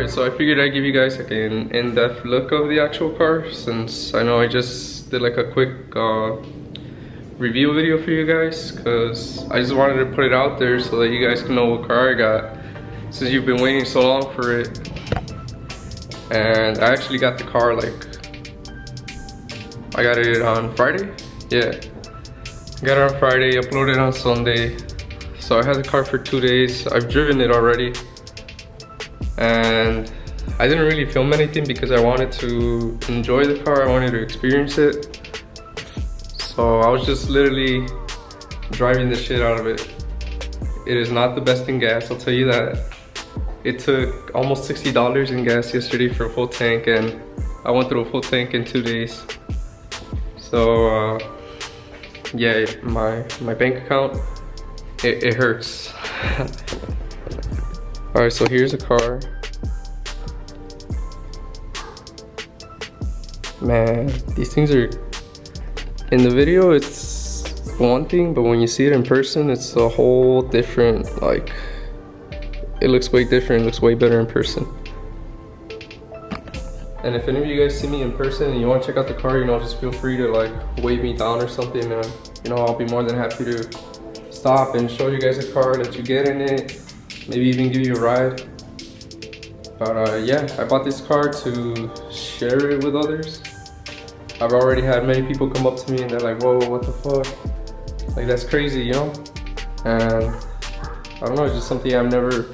Alright, so I figured I'd give you guys like an in-depth look of the actual car, since I know I just did like a quick review video for you guys, because I just wanted to put it out there so that you guys can know what car I got, since you've been waiting so long for it. And I actually got the car I got it on Friday. Yeah, I got it on Friday, uploaded on Sunday. So I had the car for 2 days. I've driven it already. And I didn't really film anything because I wanted to enjoy the car. I wanted to experience it. So I was just literally driving the shit out of it. It is not the best in gas, I'll tell you that. It took almost $60 in gas yesterday for a full tank, and I went through a full tank in 2 days. So yeah, my bank account, it hurts. Alright, so here's the car. Man, these things are, in the video it's one thing, but when you see it in person, it's a whole different, like, it looks way different, it looks way better in person. And if any of you guys see me in person and you want to check out the car, you know, just feel free to like wave me down or something, and you know, I'll be more than happy to stop and show you guys the car, let you get in it, maybe even give you a ride. But yeah, I bought this car to share it with others. I've already had many people come up to me and they're like, whoa, what the fuck? Like, that's crazy, you know? And I don't know, it's just something I've never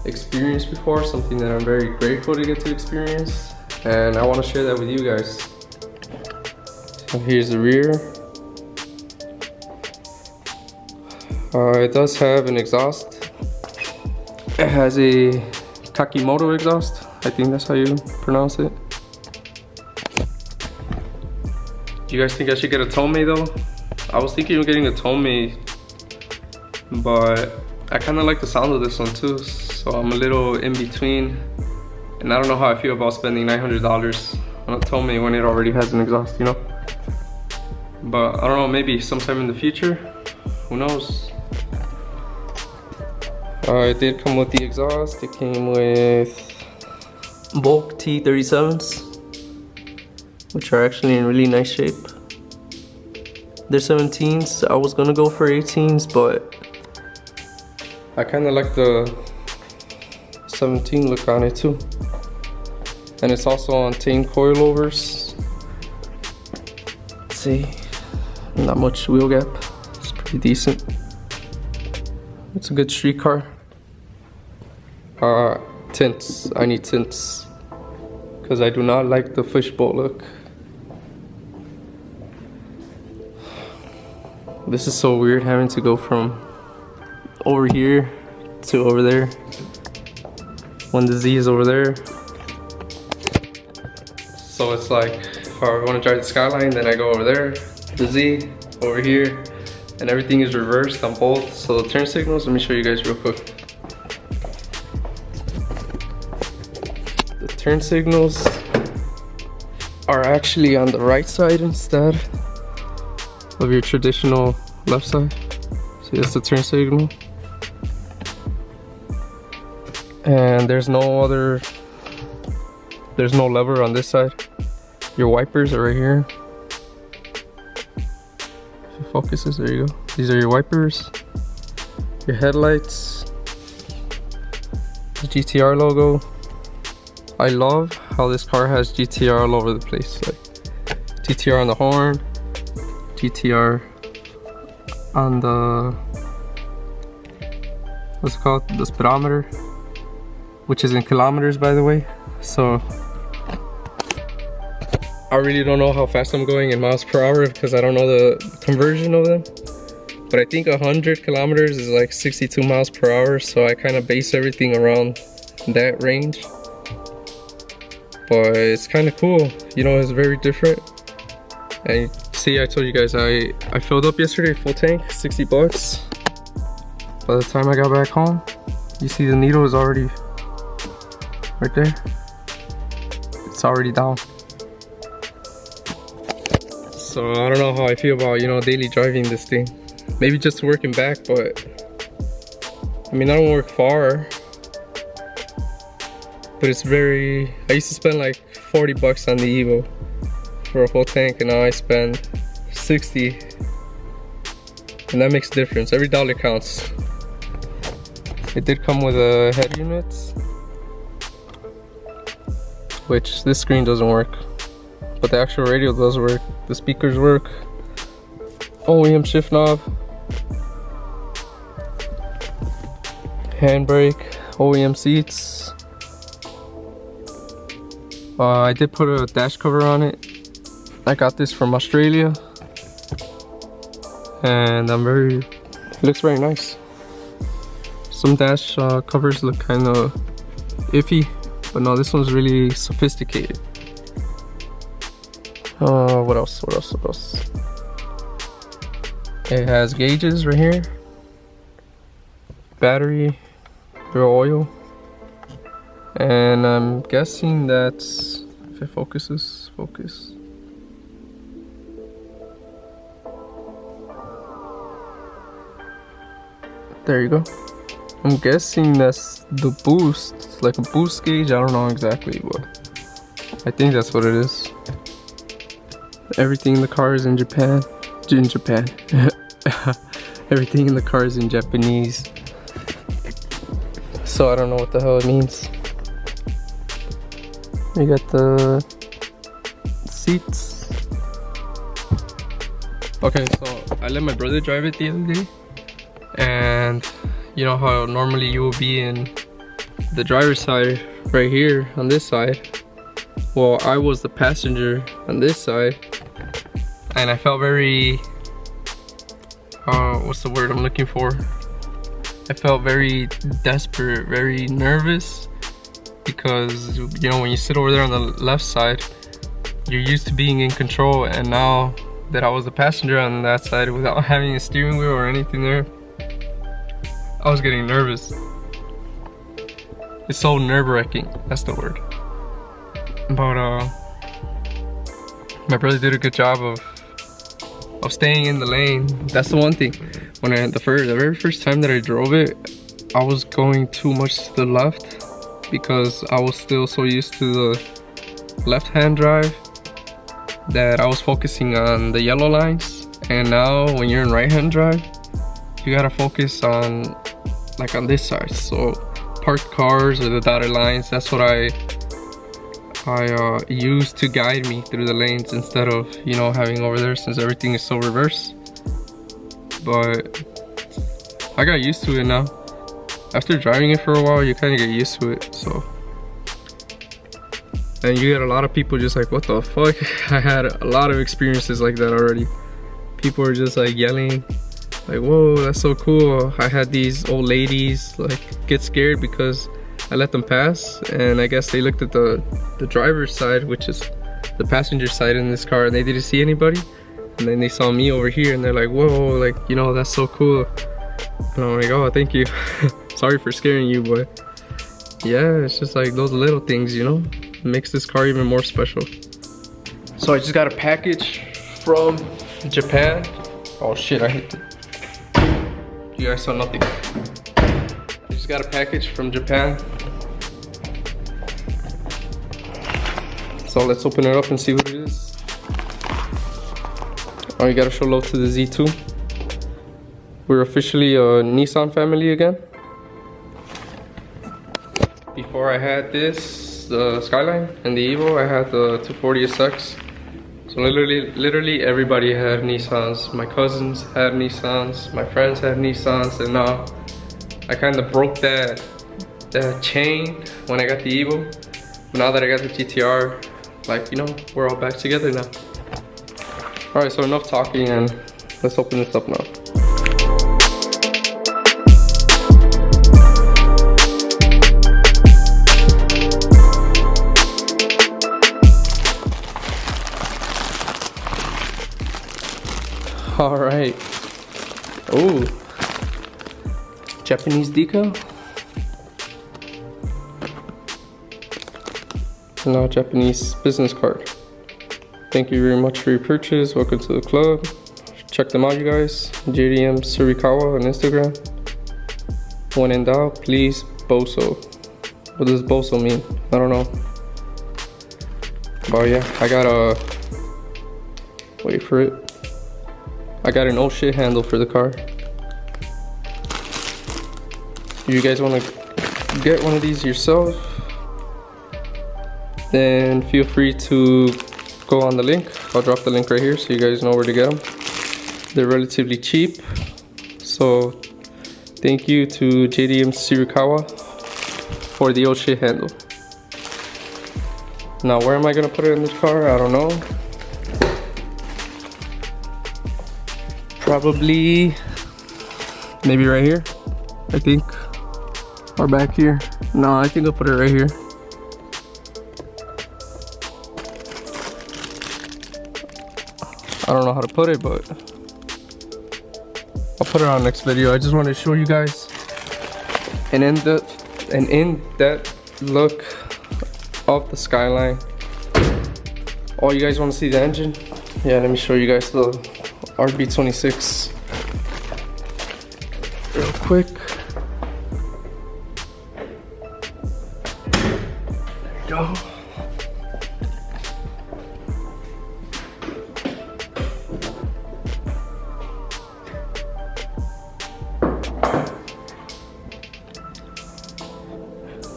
experienced before, something that I'm very grateful to get to experience, and I want to share that with you guys. So here's the rear. It does have an exhaust. It has a Kakimoto exhaust, I think that's how you pronounce it. Do you guys think I should get a TOMEI though? I was thinking of getting a TOMEI, but I kind of like the sound of this one too, so I'm a little in between, and I don't know how I feel about spending $900 on a TOMEI when it already has an exhaust, you know? But I don't know, maybe sometime in the future, who knows? It did come with the exhaust. It came with bulk T37s, which are actually in really nice shape. They're 17s, I was gonna go for 18s, but I kind of like the 17 look on it too. And it's also on tame coilovers. Let's see, not much wheel gap, it's pretty decent. It's a good street car. Tints, I need tints, because I do not like the fishbowl look. This is so weird having to go from over here to over there when the Z is over there. So it's like, if I want to drive the Skyline, then I go over there, the Z over here, and everything is reversed on both. So the turn signals, let me show you guys real quick. The turn signals are actually on the right side instead of your traditional left side. See, that's the turn signal. And there's no lever on this side. Your wipers are right here. If it focuses, there you go. These are your wipers, your headlights, the GTR logo. I love how this car has GTR all over the place. Like GTR on the horn, GTR on the, what's it called? The speedometer, which is in kilometers, by the way. So I really don't know how fast I'm going in miles per hour because I don't know the conversion of them. But I think 100 kilometers is like 62 miles per hour. So I kind of base everything around that range. But it's kind of cool, you know, it's very different. And see, I told you guys I filled up yesterday, full tank, 60 bucks. By the time I got back home, you see the needle is already right there. It's already down. So I don't know how I feel about, you know, daily driving this thing. Maybe just to work and back, but I mean, I don't work far. but it's very, I used to spend like 40 bucks on the Evo for a full tank, and now I spend 60, and that makes a difference. Every dollar counts. It did come with a head unit, which this screen doesn't work, but the actual radio does work. The speakers work. OEM shift knob, handbrake, OEM seats. I did put a dash cover on it. I got this from Australia, and it looks very nice. Some dash covers look kind of iffy, but no, this one's really sophisticated. What else? It has gauges right here, battery, your oil, and I'm guessing that's, if it focuses, focus. There you go. I'm guessing that's the boost, like a boost gauge. I don't know exactly, but I think that's what it is. Everything in the car is in Japan. Everything in the car is in Japanese, so I don't know what the hell it means. You got the seats. Okay, so I let my brother drive it the other day, and you know how normally you will be in the driver's side right here on this side. Well, I was the passenger on this side, and I felt very, what's the word I'm looking for? I felt very desperate, very nervous, because you know, when you sit over there on the left side, you're used to being in control, and now that I was the passenger on that side without having a steering wheel or anything there, I was getting nervous. It's so nerve-wracking, that's the word. But my brother did a good job of staying in the lane. That's the one thing. When the very first time that I drove it, I was going too much to the left because I was still so used to the left-hand drive that I was focusing on the yellow lines. And now when you're in right-hand drive, you gotta focus on like on this side. So parked cars or the dotted lines, that's what I use to guide me through the lanes instead of, you know, having over there, since everything is so reverse. But I got used to it now. After driving it for a while, you kind of get used to it. So, and you get a lot of people just like, what the fuck? I had a lot of experiences like that already. People were just like yelling, like, whoa, that's so cool. I had these old ladies like get scared because I let them pass, and I guess they looked at the driver's side, which is the passenger side in this car, and they didn't see anybody, and then they saw me over here and they're like, whoa, like, you know, that's so cool. And I'm like, oh, thank you. Sorry for scaring you, but yeah, it's just like those little things, you know, it makes this car even more special. So I just got a package from Japan. Oh shit, I hit it. You guys saw nothing. I just got a package from Japan. So let's open it up and see what it is. Oh, you gotta show love to the Z2. We're officially a Nissan family again. Before I had this, the Skyline and the Evo, I had the 240SX. So literally everybody had Nissans. My cousins had Nissans, my friends had Nissans, and now I kind of broke that chain when I got the Evo. But now that I got the GTR, like, you know, we're all back together now. Alright, so enough talking, and let's open this up now. All right. Oh, Japanese decal. Now Japanese business card. Thank you very much for your purchase. Welcome to the club. Check them out, you guys. JDM Surikawa on Instagram. When in doubt, please boso. What does boso mean? I don't know. But yeah, I got a, wait for it. I got an oh shit handle for the car. If you guys want to get one of these yourself, then feel free to go on the link. I'll drop the link right here so you guys know where to get them. They're relatively cheap. So thank you to JDM Tsurikawa for the oh shit handle. Now where am I gonna put it in this car? I don't know. Probably maybe right here, I think. Or back here. No, I think I'll put it right here. I don't know how to put it, but I'll put it on next video. I just want to show you guys an in-depth look of the Skyline. Oh, you guys want to see the engine? Yeah, let me show you guys the RB26 real quick. There you go.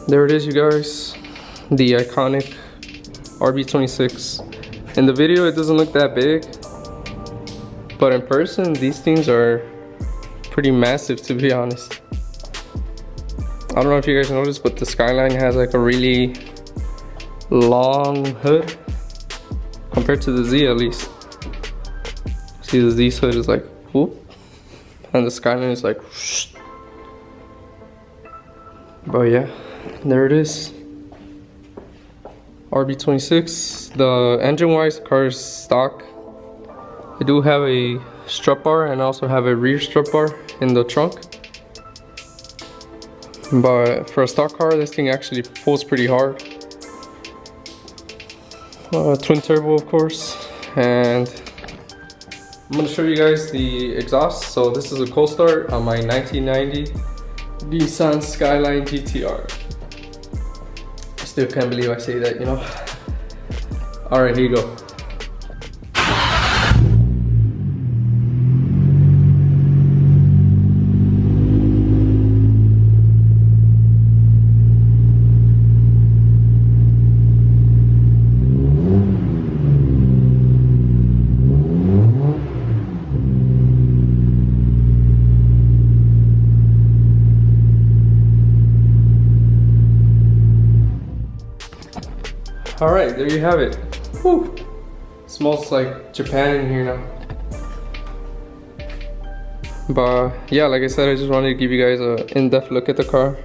There it is, you guys, the iconic RB26. In the video it doesn't look that big, but in person these things are pretty massive, to be honest. I don't know if you guys noticed, but the Skyline has like a really long hood compared to the Z, at least. See, the Z's hood is like whoop, and the Skyline is like whoosh. But yeah, there it is, RB26. The engine wise, the car is stock. I do have a strut bar and also have a rear strut bar in the trunk, but for a stock car this thing actually pulls pretty hard. Twin turbo, of course, and I'm going to show you guys the exhaust. So this is a cold start on my 1990 Nissan Skyline GTR. I still can't believe I say that, you know. Alright, here you go. Alright, there you have it. Whew. Smells like Japan in here now. But yeah, like I said, I just wanted to give you guys an in-depth look at the car.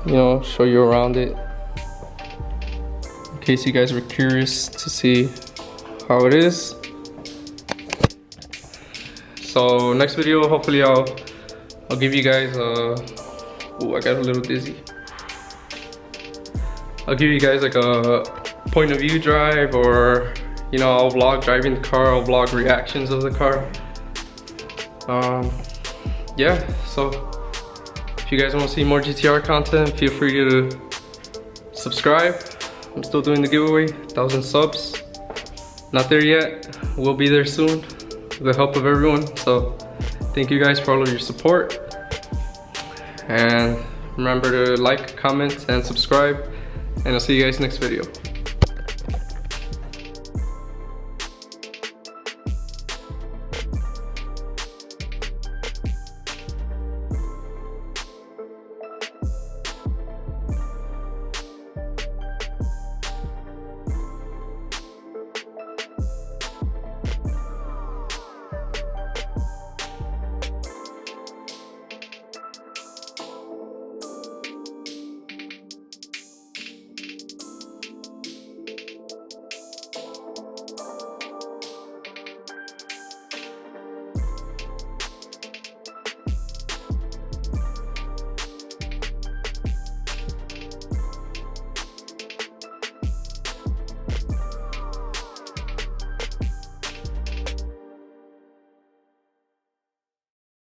You know, show you around it. In case you guys were curious to see how it is. So next video, hopefully I'll give you guys ooh, I got a little dizzy. I'll give you guys like a point of view drive, or you know, I'll vlog driving the car, I'll vlog reactions of the car. Yeah, so if you guys want to see more GTR content, feel free to subscribe. I'm still doing the giveaway, 1,000 subs. Not there yet, we'll be there soon with the help of everyone. So thank you guys for all of your support, and remember to like, comment, and subscribe. And I'll see you guys next video.